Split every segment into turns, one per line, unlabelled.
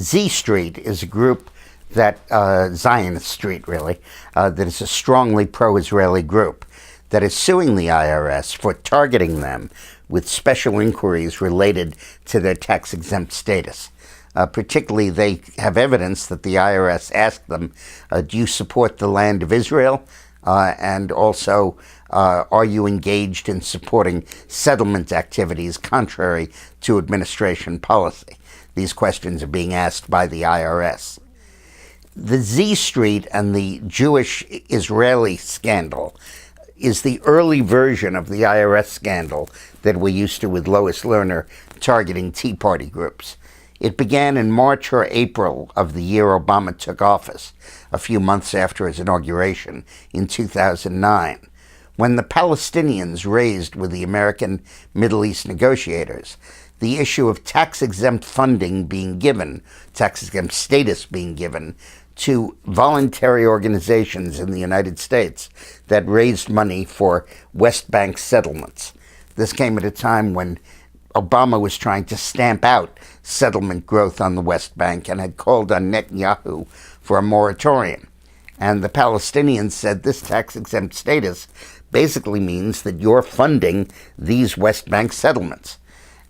Z Street is a group that, Zionist Street really, that is a strongly pro-Israeli group that is suing the IRS for targeting them with special inquiries related to their tax-exempt status. Particularly, they have evidence that the IRS asked them, do you support the land of Israel? And also, are you engaged in supporting settlement activities contrary to administration policy? These questions are being asked by the IRS. The Z Street and the Jewish-Israeli scandal is the early version of the IRS scandal that we're used to with Lois Lerner targeting Tea Party groups. It began in March or April of the year Obama took office, a few months after his inauguration in 2009, when the Palestinians raised with the American Middle East negotiators the issue of tax-exempt funding being given, tax-exempt status being given, to voluntary organizations in the United States that raised money for West Bank settlements. This came at a time when Obama was trying to stamp out settlement growth on the West Bank and had called on Netanyahu for a moratorium. And the Palestinians said this tax-exempt status basically means that you're funding these West Bank settlements.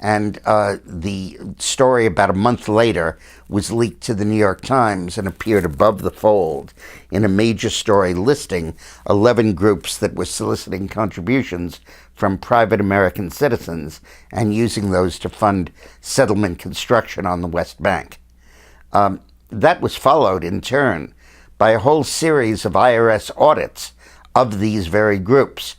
And the story about a month later was leaked to the New York Times and appeared above the fold in a major story listing 11 groups that were soliciting contributions from private American citizens and using those to fund settlement construction on the West Bank. That was followed in turn by a whole series of IRS audits of these very groups.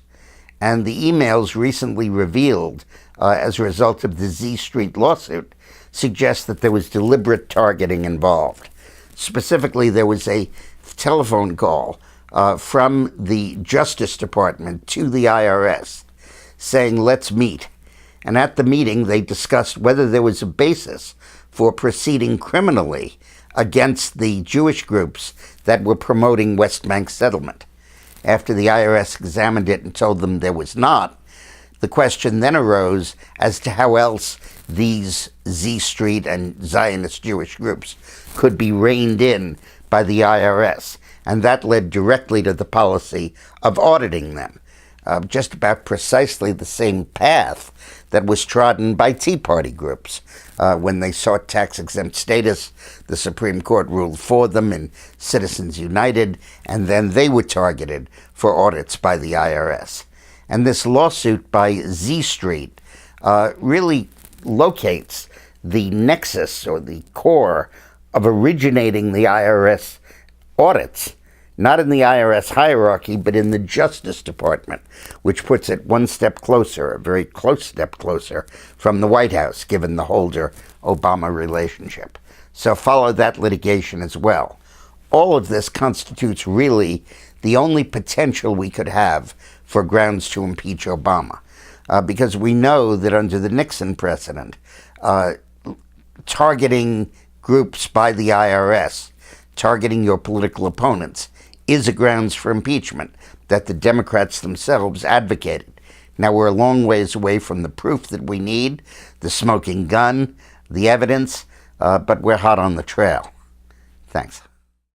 And the emails recently revealed as a result of the Z Street lawsuit suggest that there was deliberate targeting involved. Specifically, there was a telephone call from the Justice Department to the IRS saying, let's meet. And at the meeting, they discussed whether there was a basis for proceeding criminally against the Jewish groups that were promoting West Bank settlement. After the IRS examined it and told them there was not, the question then arose as to how else these Z Street and Zionist Jewish groups could be reined in by the IRS. And that led directly to the policy of auditing them, just about precisely the same path that was trodden by Tea Party groups. When they sought tax-exempt status, the Supreme Court ruled for them in Citizens United, and then they were targeted for audits by the IRS. And this lawsuit by Z Street really locates the nexus or the core of originating the IRS audits, not in the IRS hierarchy, but in the Justice Department, which puts it one step closer, a very close step closer, from the White House, given the Holder-Obama relationship. So follow that litigation as well. All of this constitutes really the only potential we could have for grounds to impeach Obama, because we know that under the Nixon precedent, targeting groups by the IRS, targeting your political opponents, is a grounds for impeachment that the Democrats themselves advocated. Now, we're a long ways away from the proof that we need, the smoking gun, the evidence, but we're hot on the trail. Thanks.